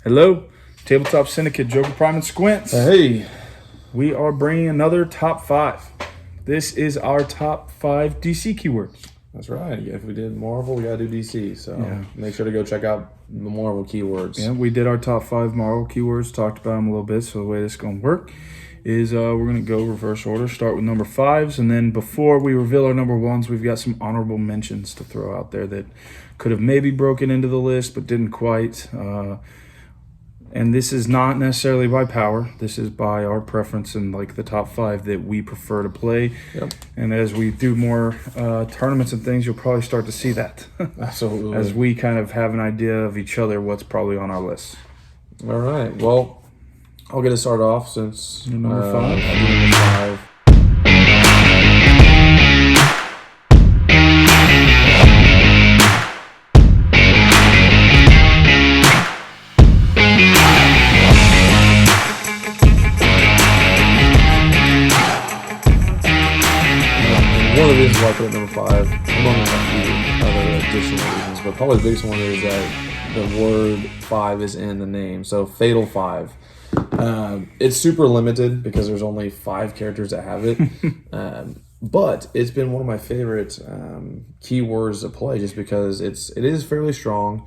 Hello, Tabletop Syndicate, Joker Prime and Squints. Hey. We are bringing another top 5. This is our top 5 DC keywords. That's right. If we did Marvel, we got to do DC. So Make sure to go check out the Marvel keywords. Yeah, we did our top 5 Marvel keywords, talked about them a little bit. So the way this is going to work is we're going to go reverse order, start with number 5s. And then before we reveal our number 1s, we've got some honorable mentions to throw out there that could have maybe broken into the list but didn't quite. And this is not necessarily by power. This is by our preference and like the top 5 that we prefer to play. Yep. And as we do more tournaments and things, you'll probably start to see that. Absolutely. As we kind of have an idea of each other, what's probably on our list. All right. Well, I'll get it started off since you're number 5. I'll do number 5. One of the reasons why I put it number 5, among a few other additional reasons, but probably the biggest one is that the word 5 is in the name. So Fatal 5. It's super limited because there's only 5 characters that have it. But it's been one of my favorite keywords to play just because it is fairly strong.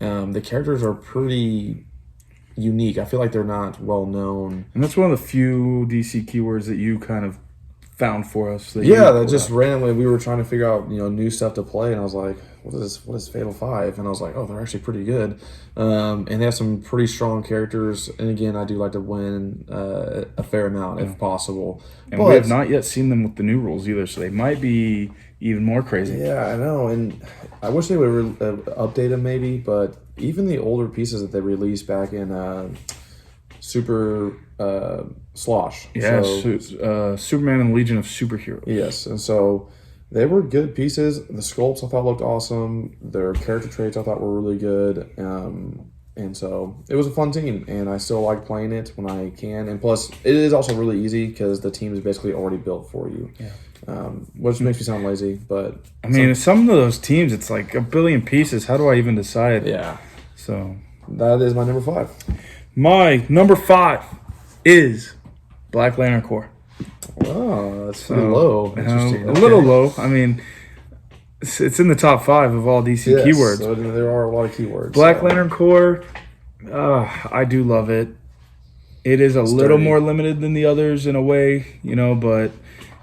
The characters are pretty unique. I feel like they're not well known. And that's one of the few DC keywords that you kind of found for us. That just randomly we were trying to figure out new stuff to play, and I was like, what is Fatal 5? And I was like, oh, they're actually pretty good, and they have some pretty strong characters. And again, I do like to win a fair amount if possible. And we have not yet seen them with the new rules either, so they might be even more crazy. Yeah, I know, and I wish they would update them maybe, but even the older pieces that they released back in Super Slosh. Yeah, Superman and the Legion of Superheroes. Yes, and so they were good pieces. The sculpts I thought looked awesome. Their character traits I thought were really good. And so it was a fun team, and I still like playing it when I can. And plus, it is also really easy because the team is basically already built for you. Yeah. Which makes me sound lazy, but I mean, some of those teams, it's like a billion pieces. How do I even decide? Yeah. So that is my number 5. My number 5 is Black Lantern Corps. Oh, that's pretty low. Interesting. A little low. I mean, it's in the top 5 of all DC keywords. So there are a lot of keywords. Black Lantern Corps, I do love it. It is a little more limited than the others in a way, but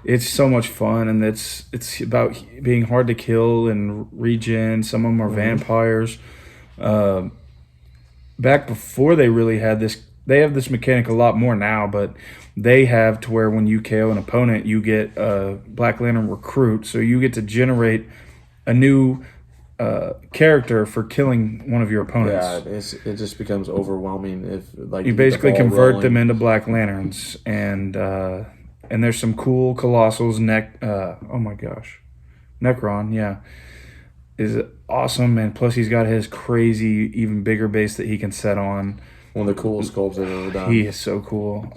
it's so much fun, and it's about being hard to kill and regen. Some of them are vampires. Back before they really had this, they have this mechanic a lot more now, but they have to where when you KO an opponent, you get a Black Lantern recruit, so you get to generate a new character for killing one of your opponents. Yeah, it just becomes overwhelming if you basically convert them into Black Lanterns, and there's some cool Colossals. Oh my gosh, Necron, is awesome, and plus he's got his crazy, even bigger base that he can set on. One of the coolest sculpts they've ever done. He is so cool.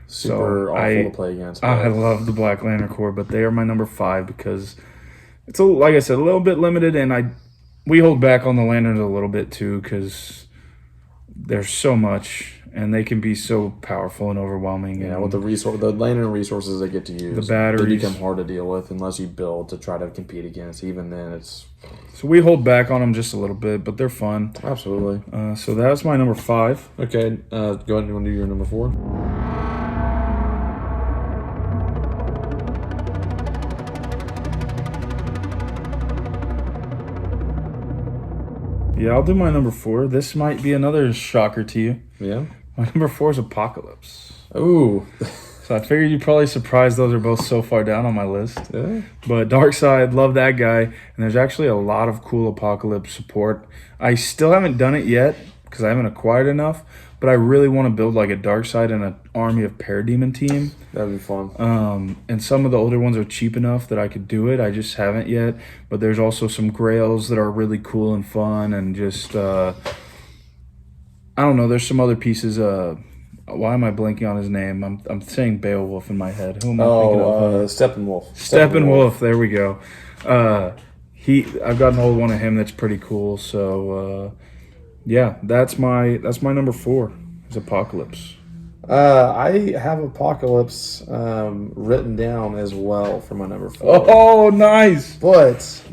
Super awful to play against. I love the Black Lantern Corps, but they are my number 5 because it's, like I said, a little bit limited, and we hold back on the Lanterns a little bit too because there's so much, and they can be so powerful and overwhelming. Yeah, with the Lantern resources they get to use, the batteries, they become hard to deal with unless you build to try to compete against. Even then, it's... So we hold back on them just a little bit, but they're fun. Absolutely. So that was my number 5. Okay, go ahead. You want to do your number 4? Yeah, I'll do my number 4. This might be another shocker to you. Yeah. My number 4 is Apocalypse. Ooh. So I figured you'd probably surprised those are both so far down on my list. Yeah. But Darkseid, love that guy. And there's actually a lot of cool Apocalypse support. I still haven't done it yet because I haven't acquired enough. But I really want to build like a Darkseid and an army of Parademon team. That'd be fun. And some of the older ones are cheap enough that I could do it. I just haven't yet. But there's also some Grails that are really cool and fun. And just, I don't know, there's some other pieces. Why am I blanking on his name? I'm saying Beowulf in my head. Who am I thinking of? Steppenwolf. Steppenwolf. There we go. I've got an old one of him that's pretty cool. So yeah, that's my number 4. Is Apocalypse. I have Apocalypse written down as well for my number 4. Oh, nice. But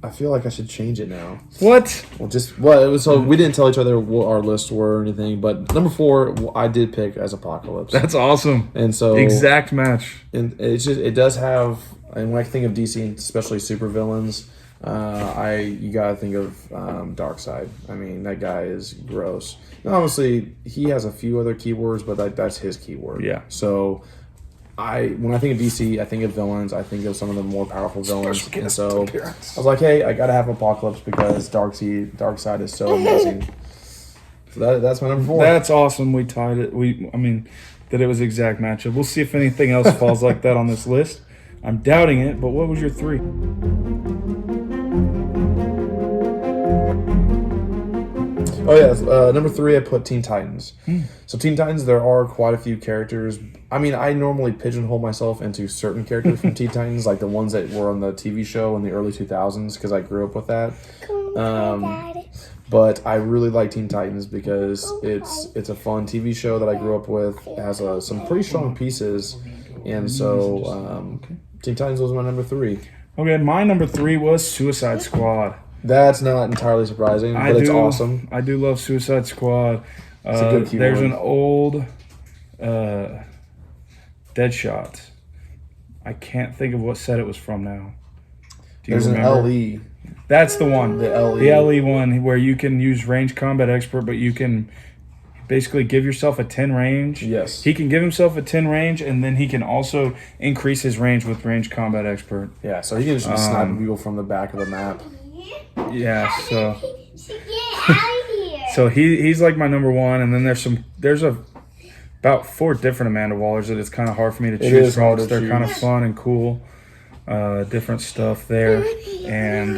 I feel like I should change it now. What? So we didn't tell each other what our lists were or anything. But number 4, I did pick as Apocalypse. That's awesome. And so exact match. And it does have. And when I think of DC, and especially supervillains, you gotta think of Darkseid. I mean, that guy is gross. Now, obviously, he has a few other keywords, but that's his keyword. Yeah. So, when I think of DC, I think of villains. I think of some of the more powerful villains. And so, I was like, hey, I gotta have Apocalypse because Darkseid is so amazing. So that's my number 4. That's awesome. We tied it. That it was exact matchup. We'll see if anything else falls like that on this list. I'm doubting it, but what was your 3? Oh yeah, number 3 I put Teen Titans. So Teen Titans, there are quite a few characters. I mean, I normally pigeonhole myself into certain characters from Teen Titans, like the ones that were on the TV show in the early 2000s, because I grew up with that. But I really like Teen Titans because it's a fun TV show that I grew up with. It has some pretty strong pieces, and so Teen Titans was my number 3. Okay, my number 3 was Suicide Squad. That's not entirely surprising, but it's awesome. I do love Suicide Squad. It's a good keyword. There's an old Deadshot. I can't think of what set it was from now. Do you There's remember? an LE. That's the one. The LE. The LE one where you can use range combat expert, but you can basically give yourself a 10 range. Yes. He can give himself a 10 range, and then he can also increase his range with range combat expert. Yeah, so he can just be sniping people from the back of the map. Yeah, so Get out of here. so he's like my number 1, and then there's about 4 different Amanda Wallers that it's kind of hard for me to choose is from. hard to They're kind of choose. fun and cool, different stuff there, and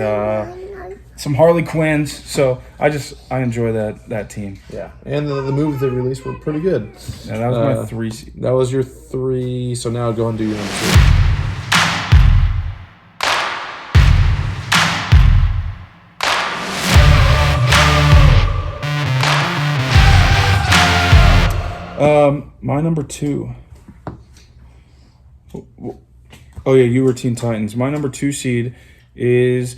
some Harley Quinns. So I enjoy that team. Yeah, and the movies they released were pretty good. Yeah, that was my 3 seed. That was your 3. So now go ahead and do your number 2. My number 2. Oh yeah, you were Teen Titans. My number 2 seed is.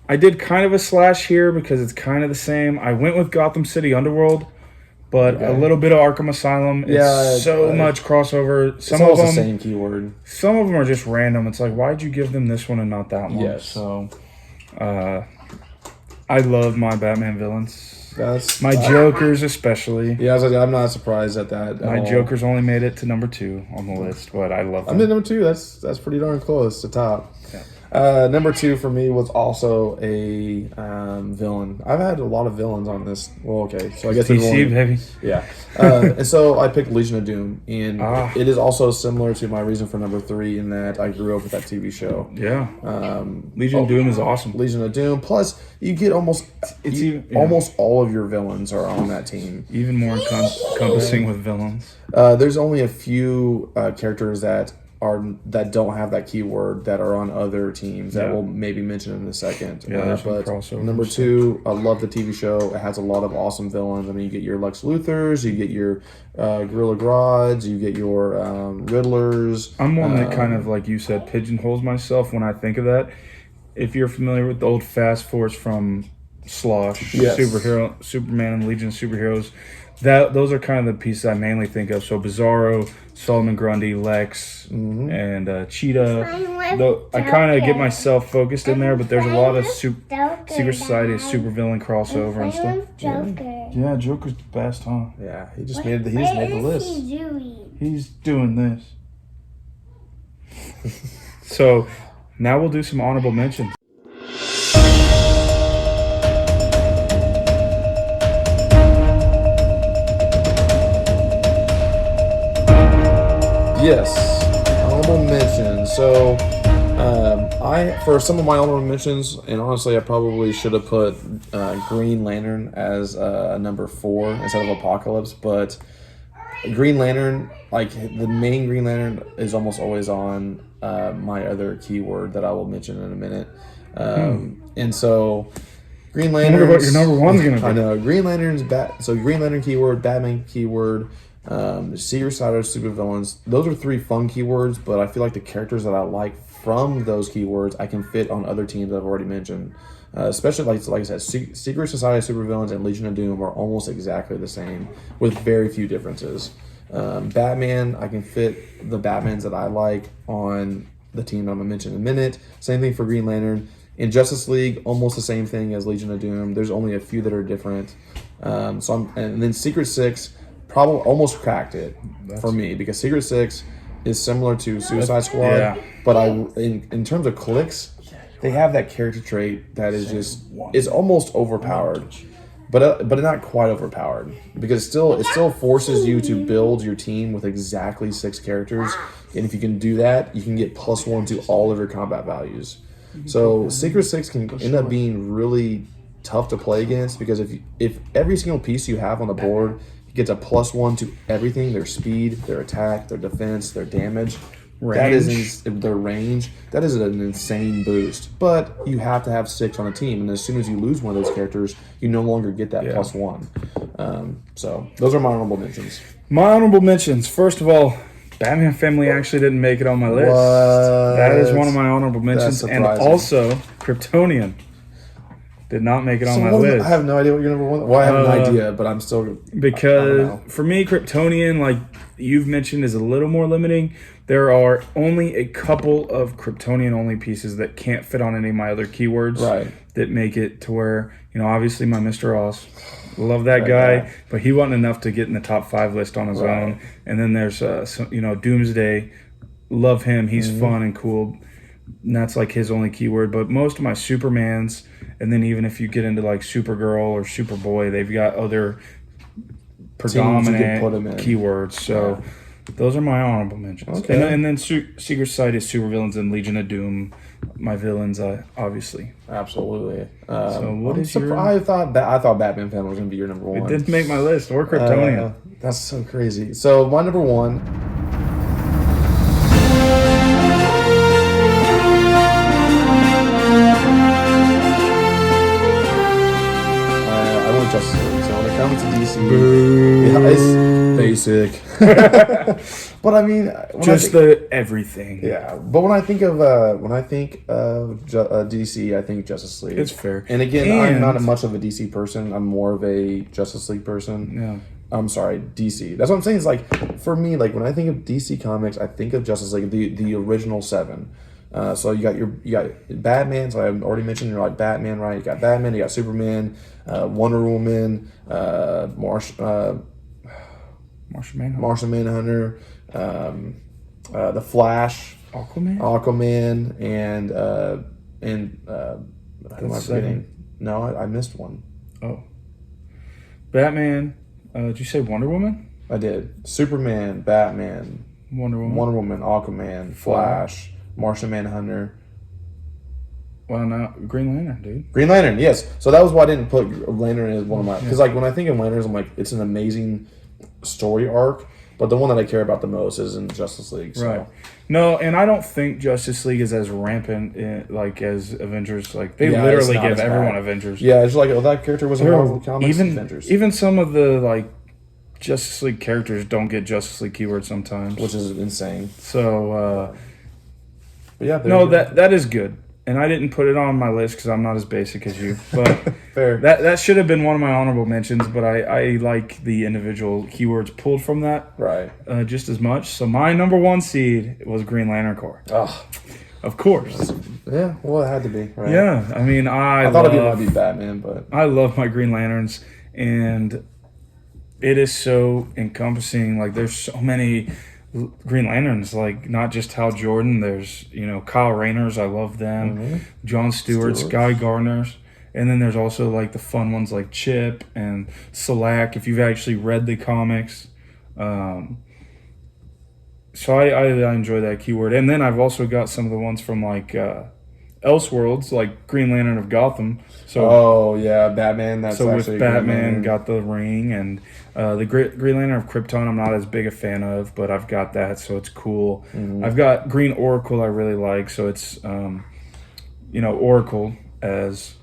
I did kind of a slash here because it's kind of the same. I went with Gotham City Underworld, but a little bit of Arkham Asylum. It's much crossover. Some of It's them, the same keyword. Some of them are just random. It's like, why'd you give them this one and not that one? Yes. So, I love my Batman villains. That's My Jokers especially. Yeah, I'm not surprised at that. My Jokers only made it to number 2 on the list, but I love them. I'm in number 2. That's pretty darn close to top. Yeah. Number 2 for me was also a villain. I've had a lot of villains on this. Well, okay, so I guess there's DC, one. baby. Yeah, and so I picked Legion of Doom, and it is also similar to my reason for number 3 in that I grew up with that TV show. Yeah. Legion of Doom is awesome. Legion of Doom. Plus, you get almost all of your villains are on that team. Even more encompassing with villains. There's only a few characters that don't have that keyword that are on other teams that we'll maybe mention in a second. Yeah, there's some but crossovers. number 2, I love the TV show. It has a lot of awesome villains. I mean, you get your Lex Luthors, you get your Gorilla Grodd, you get your Riddlers. I'm one that kind of, like you said, pigeonholes myself when I think of that. If you're familiar with the old Fast Force from Slosh, Yes. Superman and Legion of Superheroes, those are kind of the pieces I mainly think of. So Bizarro, Solomon Grundy, Lex, and Cheetah. Though I kind of get myself focused in there, but there's a lot of Secret Society, supervillain crossover and stuff. Joker. Yeah, Joker's the best, huh? Yeah, he just made the list. He's doing this. So now we'll do some honorable mentions. Yes, honorable mention. So, For some of my honorable mentions, and honestly, I probably should have put Green Lantern as number 4 instead of Apocalypse. But Green Lantern, like the main Green Lantern, is almost always on my other keyword that I will mention in a minute. And so, Green I Lantern. wonder what your number one's gonna be. I know Green Lantern's So Green Lantern keyword, Batman keyword. Secret Sider, supervillains. Those are 3 fun keywords, but I feel like the characters that I like from those keywords I can fit on other teams I've already mentioned. Especially like I said, Secret Society, supervillains, and Legion of Doom are almost exactly the same with very few differences. Batman, I can fit the Batmans that I like on the team I'm gonna mention in a minute. Same thing for Green Lantern. In Justice League, almost the same thing as Legion of Doom. There's only a few that are different. And then Secret Six probably almost cracked it for me because Secret Six is similar to Suicide Squad, yeah. but in terms of clicks, they have that character trait that is just is almost overpowered, but not quite overpowered because it still forces you to build your team with exactly 6 characters, and if you can do that, you can get +1 to all of your combat values. So Secret Six can end up being really tough to play against because if every single piece you have on the board gets a +1 to everything, their speed, their attack, their defense, their damage, that is their range. That is an insane boost. But you have to have 6 on a team, and as soon as you lose one of those characters, you no longer get that +1. So those are my honorable mentions. My honorable mentions. First of all, Batman Family actually didn't make it on my list. What? That is one of my honorable mentions, That's and surprising. also Kryptonian did not make it on my I list. have no idea what your number 1. Well, I have an idea, but I'm still Because for me, Kryptonian, like you've mentioned, is a little more limiting. There are only a couple of Kryptonian-only pieces that can't fit on any of my other keywords that make it to where, obviously my Mr. Ross, love that guy, but he wasn't enough to get in the top 5 list on his own. And then there's, Doomsday, love him. He's fun and cool. And that's like his only keyword. But most of my Supermans, and then even if you get into like Supergirl or Superboy, they've got other predominant keywords. So those are my honorable mentions. Okay. And then Secret Society, supervillains, and Legion of Doom, my villains, obviously. Absolutely. So what is your? I thought Batman Family was going to be your number 1. It didn't make my list. Or Kryptonian. That's so crazy. So my number 1. Justice League. So when it comes to DC, it's basic. But I mean, everything. Yeah, but when I think of DC, I think Justice League. It's fair. And again, I'm not much of a DC person. I'm more of a Justice League person. Yeah. I'm sorry, DC. That's what I'm saying. Is like for me, like when I think of DC Comics, I think of Justice League, the original 7. So you got Batman. So I already mentioned you're like Batman, right? You got Batman, you got Superman, Wonder Woman, Martian Manhunter, the Flash, Aquaman, and who am I forgetting? No, I missed one. Oh, Batman. Did you say Wonder Woman? I did. Superman, Batman, Wonder Woman, Aquaman, Flash. Martian Manhunter. Well, now Green Lantern, dude. Green Lantern, yes. So that was why I didn't put Lantern as one of my... Because like when I think of Lanterns, I'm like, it's an amazing story arc, but the one that I care about the most is in Justice League. So. Right. No, and I don't think Justice League is as rampant as Avengers. Like they literally give everyone Avengers. Yeah, it's like that character was in Marvel Comics. Avengers. Even some of the like Justice League characters don't get Justice League keywords sometimes, which is insane. So... But yeah, no, that is good, and I didn't put it on my list because I'm not as basic as you. But fair. That should have been one of my honorable mentions. But I like the individual keywords pulled from that, just as much. So my number 1 seed was Green Lantern Corps. Oh, of course. Yeah, well, it had to be. Right? Yeah, I mean, I thought it might be Batman, but I love my Green Lanterns, and it is so encompassing. Like there's so many Green Lanterns, like not just Hal Jordan. There's Kyle Rayners, I love them. John Stewart's, Guy Gardner's, and then there's also like the fun ones like Chip and Selak. If you've actually read the comics, so I enjoy that keyword. And then I've also got some of the ones from like Elseworlds, like Green Lantern of Gotham. So Oh yeah, Batman. That's so actually with a good Batman, name. got the ring, and the Green Lantern of Krypton. I'm not as big a fan of, but I've got that, so it's cool. I've got Green Oracle. I really like, so it's Oracle as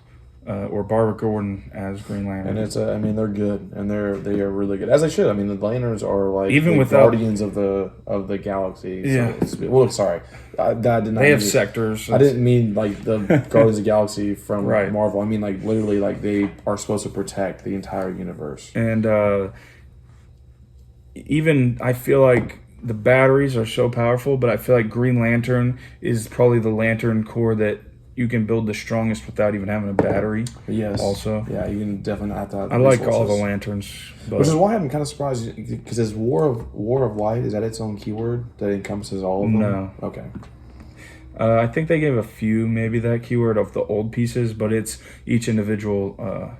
or Barbara Gordon as Green Lantern. And it's I mean they're good and they are really good as they should. I mean the Lanterns are like Even the without- guardians of the galaxy. Yeah. Well, sorry, that did not. They have mean- sectors. I didn't mean like the Guardians of the Galaxy from Right. Marvel. I mean like literally like they are supposed to protect the entire universe. And even I feel like the batteries are so powerful, but I feel like Green Lantern is probably the lantern core that you can build the strongest without even having a battery. Yes. Also. Yeah, you can definitely not have to have I like all the resources. lanterns, but Which is why I'm kind of surprised because it's War of Light. Is that its own keyword that encompasses all of them? No. Okay. I think they gave a few maybe that keyword of the old pieces, but it's each individual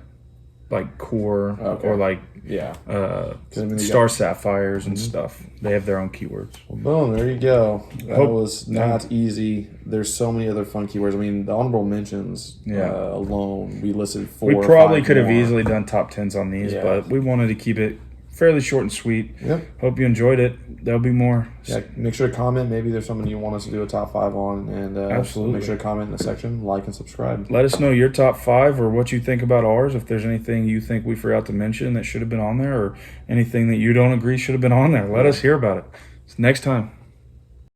like core Okay. or like Yeah. 'Cause, I mean, they star sapphires and stuff. They have their own keywords. Well, boom, there you go. That Hope- was not easy. There's so many other fun keywords. I mean, the honorable mentions Yeah. alone, we listed 4 We or probably 5 could have more. easily done top 10s on these, Yeah. but we wanted to keep it fairly short and sweet. Yep. Hope you enjoyed it. There'll be more. Yeah, make sure to comment. Maybe there's something you want us to do a top 5 on, and Absolutely. make sure to comment in the section, like and subscribe. Let us know your top 5 or what you think about ours. If there's anything you think we forgot to mention that should have been on there, or anything that you don't agree should have been on there, let us hear about it. Next time.